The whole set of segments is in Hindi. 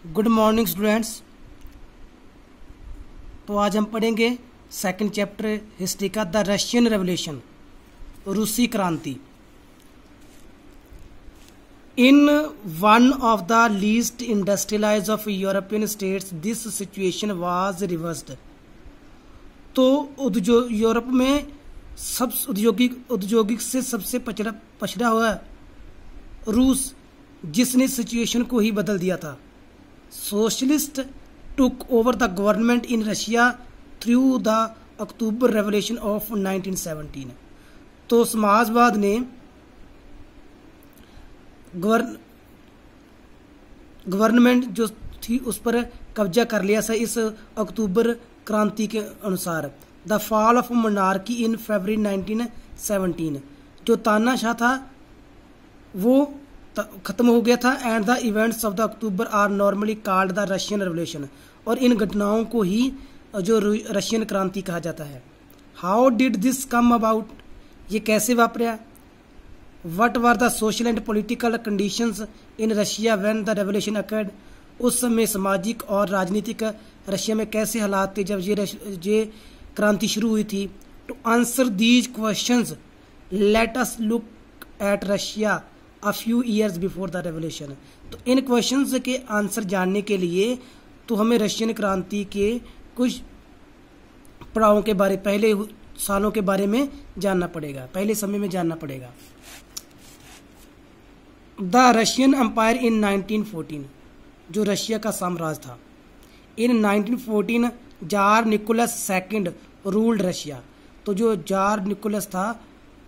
Good morning students. तो आज हम पढ़ेंगे सेकंड चैप्टर हिस्ट्री का, द रशियन रेवोल्यूशन, रूसी क्रांति। In one of the least industrialised of European states this situation was reversed. तो यूरोप में सब औद्योगिक से सबसे पछड़ा हुआ रूस, जिसने सिचुएशन को ही बदल दिया था। Socialist took over the government in Russia through the October revolution of 1917। तो समाजवाद ने गवर्नमेंट जो थी उस पर कब्जा कर लिया था इस अक्टूबर क्रांति के अनुसार। The fall of monarchy in February 1917, जो तानाशाह था वो खत्म हो गया था। And the events of the October are normally called the Russian revolution, और इन घटनाओं को ही जो रशियन क्रांति कहा जाता है। How did this come about, ये कैसे वापरा? What were the social and political conditions in Russia when the revolution occurred, उस समय सामाजिक और राजनीतिक रशिया में कैसे हालात थे जब ये क्रांति शुरू हुई थी। To answer these questions let us look at Russia a few years before the revolution. तो इन क्वेश्चंस के आंसर जानने के लिए तो हमें रशियन क्रांति के कुछ पड़ावों के बारे, पहले सालों के बारे में जानना पड़ेगा, पहले समय में जानना पड़ेगा। द रशियन एम्पायर इन 1914, जो रशिया का साम्राज्य था। In 1914 tsar Nicholas second ruled Russia. तो जो जार निकोलस था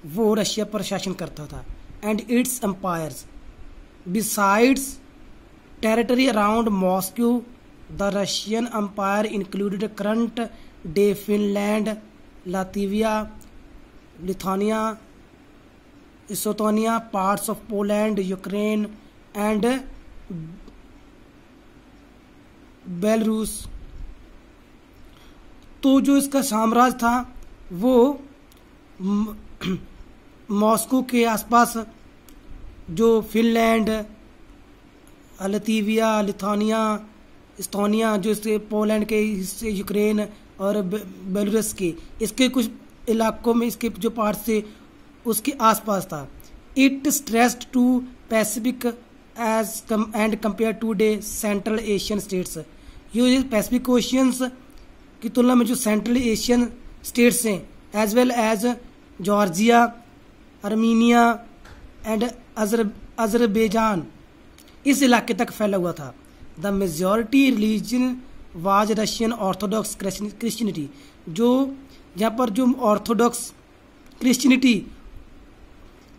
वो रशिया पर शासन करता था। And its empires besides territory around Moscow, the Russian empire included current day Finland, Latvia, Lithuania, Estonia, parts of Poland, Ukraine and Belarus. तो जो इसका साम्राज्य था वो मॉस्को के आसपास जो फिनलैंड, लातविया, लिथुआनिया, एस्टोनिया, जो इसके पोलैंड के हिस्से, यूक्रेन और बेलारूस के, इसके कुछ इलाकों में इसके जो पार्ट थे उसके आसपास था। It stressed to Pacific edge and compare today Central Asian states. ये पैसिफिक ओशियंस की तुलना में जो सेंट्रल एशियन स्टेट्स हैं, as well as Georgia, Armenia and Azerbaijan, इस इलाके तक फैला हुआ था। The majority religion was Russian Orthodox Christianity, जो यहाँ पर जो ऑर्थोडॉक्स क्रिश्चियनिटी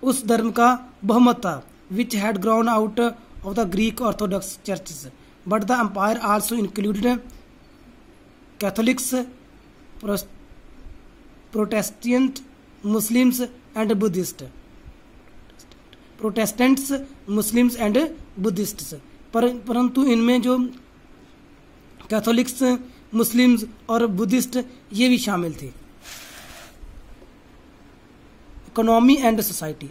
उस धर्म का बहुमत था, which had ground out of the Greek Orthodox churches. But the empire also included Catholics, Protestant, Muslims and Buddhist, Protestants, Muslims and Buddhists. परंतु इनमें जो कैथोलिक्स, मुस्लिम्स और बुद्धिस्ट ये भी शामिल थे। इकोनॉमी एंड सोसाइटी,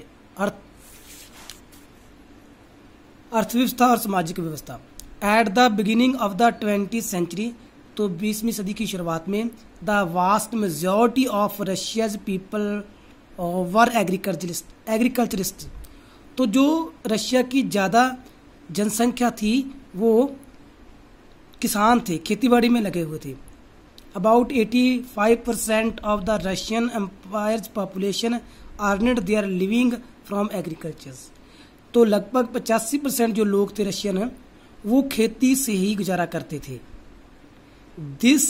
अर्थव्यवस्था और सामाजिक व्यवस्था। At the beginning of the 20th century, तो 20वीं सदी की शुरुआत में, the vast majority of Russia's people were agriculturist. तो जो रशिया की ज़्यादा जनसंख्या थी वो किसान थे, खेतीबाड़ी में लगे हुए थे। About 85% of the Russian empire's population earned their living from agriculture. तो लगभग 85% जो लोग थे रशियन, वो खेती से ही गुजारा करते थे। This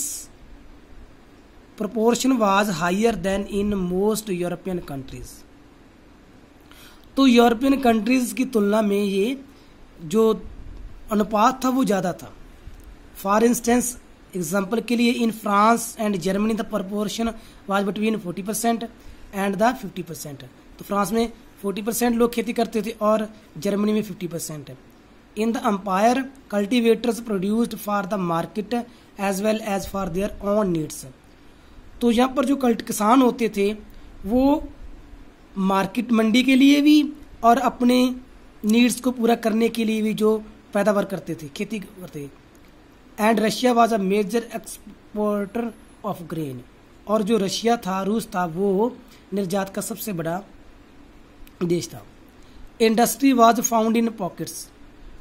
proportion was higher than in most European countries। तो यूरोपियन कंट्रीज की तुलना में ये जो अनुपात था वो ज़्यादा था। फॉर इंस्टेंस, एग्जाम्पल के लिए, in France and Germany the proportion was between 40% and the 50%। तो फ्रांस में 40% लोग खेती करते थे और जर्मनी में 50%। In the empire cultivators produced for the market as well as for their own needs. तो यहाँ पर जो किसान होते थे वो मार्केट, मंडी के लिए भी और अपने नीड्स को पूरा करने के लिए भी जो पैदावार करते थे, खेती करते। And Russia was a major exporter of grain, और जो रशिया था, रूस था, वो निर्यात का सबसे बड़ा देश था। Industry was found in pockets,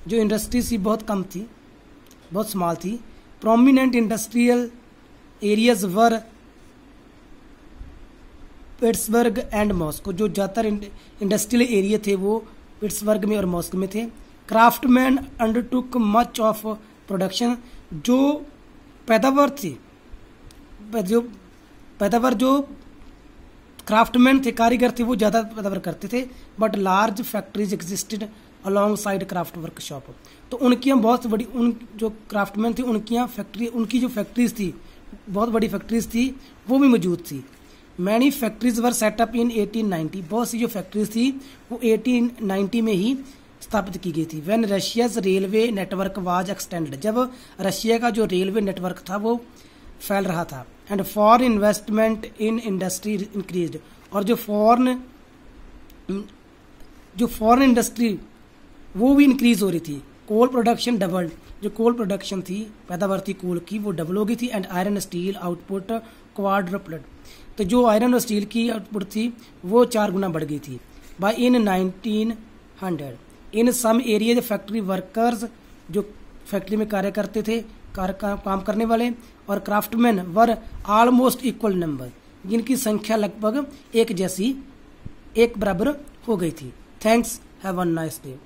जो इंडस्ट्री थी बहुत कम थी, बहुत स्मॉल थी। Prominent industrial areas were Pittsburgh and Moscow, जो ज़्यादातर इंडस्ट्रियल एरिया थे वो पिट्सबर्ग में और मॉस्को में थे। Craftsman undertook much of production, जो पैदावार थी, जो क्राफ्टमैन थे, कारीगर थे, वो ज़्यादा पैदावार करते थे। But large factories existed along side craft workshop, तो उनकी यहाँ बहुत बड़ी, उन जो क्राफ्टमैन थे उनकी यहाँ फैक्ट्री, उनकी जो फैक्ट्रीज थी, बहुत बड़ी फैक्ट्रीज थी, वो भी मौजूद थी। मैनी फैक्ट्रीज वर सेटअप इन 1890, बहुत सी जो फैक्ट्रीज थी वो 1890 में ही स्थापित की गई थी। When Russia's railway network was extended, जब रशिया का जो रेलवे नेटवर्क था वो फैल रहा था। And foreign investment in industry increased, और जो फॉरेन इंडस्ट्री वो भी इंक्रीज हो रही थी। कोल प्रोडक्शन डबल्ड, जो कोल प्रोडक्शन थी, पैदावार थी कोल की, वो डबल हो गई थी। एंड आयरन स्टील आउटपुट क्वाड्रपल्ड, तो जो आयरन और स्टील की आउटपुट थी वो 4 गुना बढ़ गई थी। बाय इन 1900 इन सम एरिया फैक्ट्री वर्कर्स, जो फैक्ट्री में कार्य करते थे, काम करने वाले, और craftsman were almost equal number, जिनकी संख्या लगभग एक बराबर हो गई थी। Thanks, have a nice day.